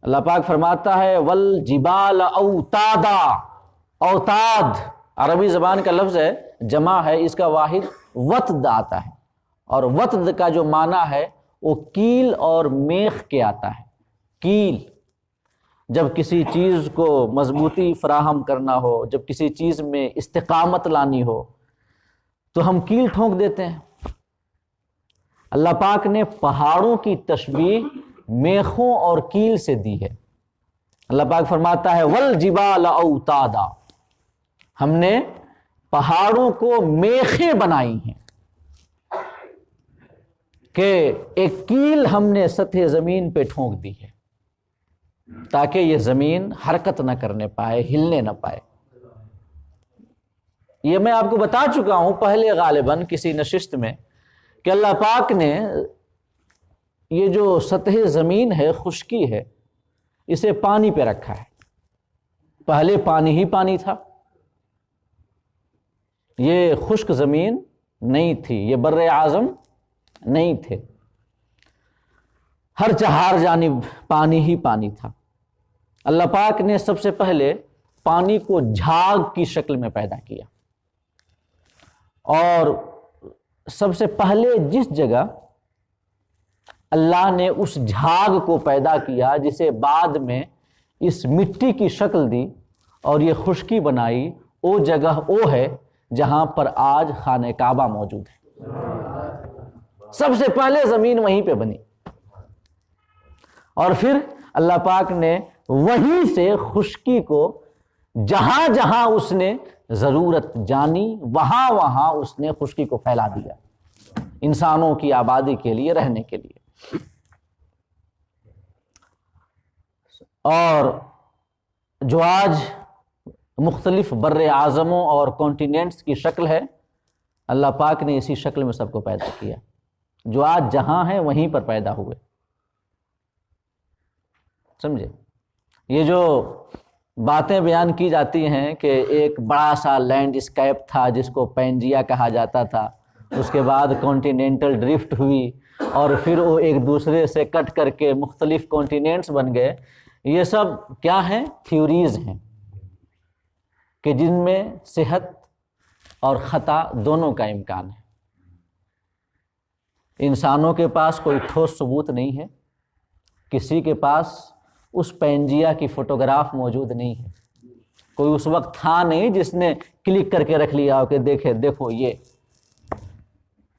اللہ پاک فرماتا ہے والجبال اوتادا، اوتاد عربی زبان کا لفظ ہے، جمع ہے، اس کا واحد وتد آتا ہے، اور وتد کا جو معنی ہے وہ کیل اور میخ کے آتا ہے۔ کیل جب کسی چیز کو مضبوطی فراہم کرنا ہو، جب کسی چیز میں استقامت لانی ہو تو ہم کیل ٹھونک دیتے ہیں۔ اللہ پاک نے پہاڑوں کی تشبیہ میخوں اور کیل سے دی ہے۔ اللہ پاک فرماتا ہے والجبال اوتادا، ہم نے پہاڑوں کو میخیں بنائی ہیں، کہ ایک کیل ہم نے سطح زمین پہ ٹھونک دی ہے تاکہ یہ زمین حرکت نہ کرنے پائے، ہلنے نہ پائے۔ یہ میں آپ کو بتا چکا ہوں پہلے غالباً کسی نشست میں کہ اللہ پاک نے یہ جو سطح زمین ہے، خشکی ہے، اسے پانی پہ رکھا ہے۔ پہلے پانی ہی پانی تھا، یہ خشک زمین نہیں تھی، یہ بر اعظم نہیں تھے، ہر چہار جانب پانی ہی پانی تھا۔ اللہ پاک نے سب سے پہلے پانی کو جھاگ کی شکل میں پیدا کیا، اور سب سے پہلے جس جگہ اللہ نے اس جھاگ کو پیدا کیا جسے بعد میں اس مٹی کی شکل دی اور یہ خشکی بنائی، وہ جگہ وہ ہے جہاں پر آج خانہ کعبہ موجود ہے۔ سب سے پہلے زمین وہیں پہ بنی، اور پھر اللہ پاک نے وہیں سے خشکی کو جہاں جہاں اس نے ضرورت جانی وہاں وہاں اس نے خشکی کو پھیلا دیا، انسانوں کی آبادی کے لیے، رہنے کے لیے۔ اور جو آج مختلف بر اعظموں اور کانٹیننٹس کی شکل ہے، اللہ پاک نے اسی شکل میں سب کو پیدا کیا، جو آج جہاں ہیں وہیں پر پیدا ہوئے۔ سمجھے؟ یہ جو باتیں بیان کی جاتی ہیں کہ ایک بڑا سا لینڈ اسکیپ تھا جس کو پینجیا کہا جاتا تھا، اس کے بعد کانٹیننٹل ڈرفٹ ہوئی اور پھر وہ ایک دوسرے سے کٹ کر کے مختلف کانٹیننٹس بن گئے، یہ سب کیا ہیں؟ تھیوریز ہیں کہ جن میں صحت اور خطا دونوں کا امکان ہے۔ انسانوں کے پاس کوئی ٹھوس ثبوت نہیں ہے، کسی کے پاس اس پینجیا کی فوٹوگراف موجود نہیں ہے، کوئی اس وقت تھا نہیں جس نے کلک کر کے رکھ لیا کہ دیکھو یہ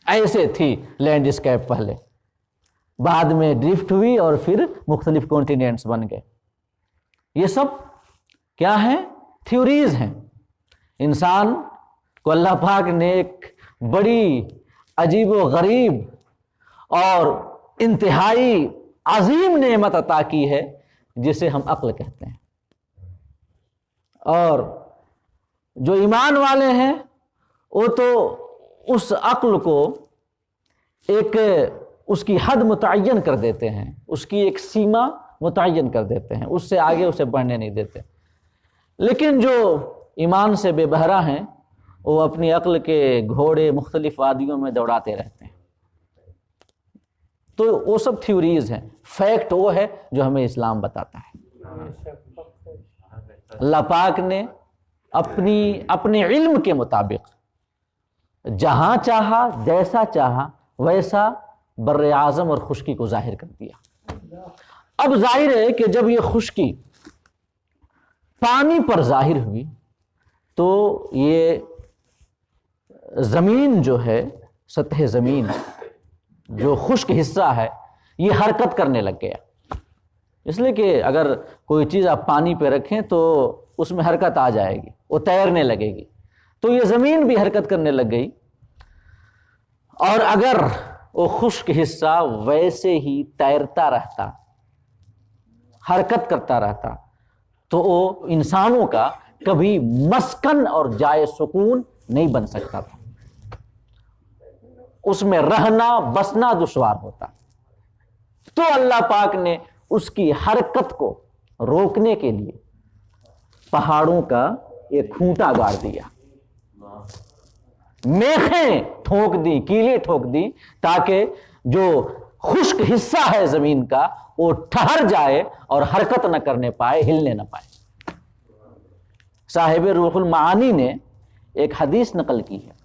ایسے تھی لینڈ اسکیپ، پہلے بعد میں ڈرفٹ ہوئی اور پھر مختلف کانٹیننٹس بن گئے۔ یہ سب کیا ہیں؟ تھیوریز ہیں۔ انسان کو اللہ پاک نے ایک بڑی عجیب و غریب اور انتہائی عظیم نعمت عطا کی ہے جسے ہم عقل کہتے ہیں، اور جو ایمان والے ہیں وہ تو اس عقل کو ایک اس کی حد متعین کر دیتے ہیں، اس کی ایک سیما متعین کر دیتے ہیں، اس سے آگے اسے بڑھنے نہیں دیتے۔ لیکن جو ایمان سے بے بہرا ہیں وہ اپنی عقل کے گھوڑے مختلف وادیوں میں دوڑاتے رہتے ہیں۔ تو وہ سب تھیوریز ہیں، فیکٹ وہ ہے جو ہمیں اسلام بتاتا ہے۔ اللہ پاک نے اپنے علم کے مطابق جہاں چاہا، جیسا چاہا، ویسا بر اعظم اور خشکی کو ظاہر کر دیا۔ اب ظاہر ہے کہ جب یہ خشکی پانی پر ظاہر ہوئی تو یہ زمین جو ہے، سطح زمین جو خشک حصہ ہے، یہ حرکت کرنے لگ گیا۔ اس لیے کہ اگر کوئی چیز آپ پانی پہ رکھیں تو اس میں حرکت آ جائے گی، وہ تیرنے لگے گی، تو یہ زمین بھی حرکت کرنے لگ گئی۔ اور اگر وہ خشک حصہ ویسے ہی تیرتا رہتا، حرکت کرتا رہتا، تو وہ انسانوں کا کبھی مسکن اور جائے سکون نہیں بن سکتا تھا، اس میں رہنا بسنا دشوار ہوتا۔ تو اللہ پاک نے اس کی حرکت کو روکنے کے لیے پہاڑوں کا ایک کھونٹا گاڑ دیا، میخیں ٹھونک دی، کیلیں ٹھونک دی، تاکہ جو خشک حصہ ہے زمین کا وہ ٹھہر جائے اور حرکت نہ کرنے پائے، ہلنے نہ پائے۔ صاحب روح المعانی نے ایک حدیث نقل کی ہے،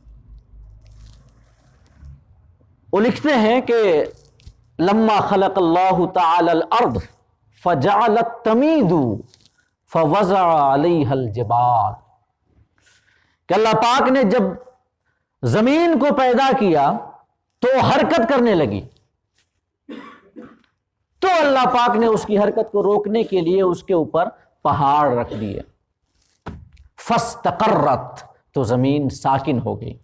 وہ لکھتے ہیں کہ لما خلق اللہ تعالی الارض فجعلت تمید فوضع علیہا الجبال، کہ اللہ پاک نے جب زمین کو پیدا کیا تو حرکت کرنے لگی، تو اللہ پاک نے اس کی حرکت کو روکنے کے لیے اس کے اوپر پہاڑ رکھ دیے، فاستقرت، تو زمین ساکن ہو گئی۔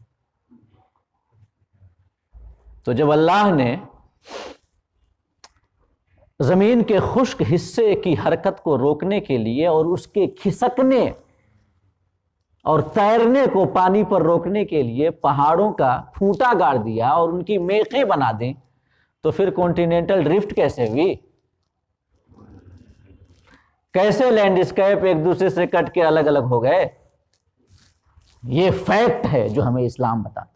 تو جب اللہ نے زمین کے خشک حصے کی حرکت کو روکنے کے لیے اور اس کے کھسکنے اور تیرنے کو پانی پر روکنے کے لیے پہاڑوں کا پھوٹا گاڑ دیا اور ان کی میخیں بنا دیں، تو پھر کانٹیننٹل ڈرفٹ کیسے ہوئی؟ کیسے لینڈ اسکیپ ایک دوسرے سے کٹ کے الگ الگ ہو گئے؟ یہ فیکٹ ہے جو ہمیں اسلام بتاتا ہے۔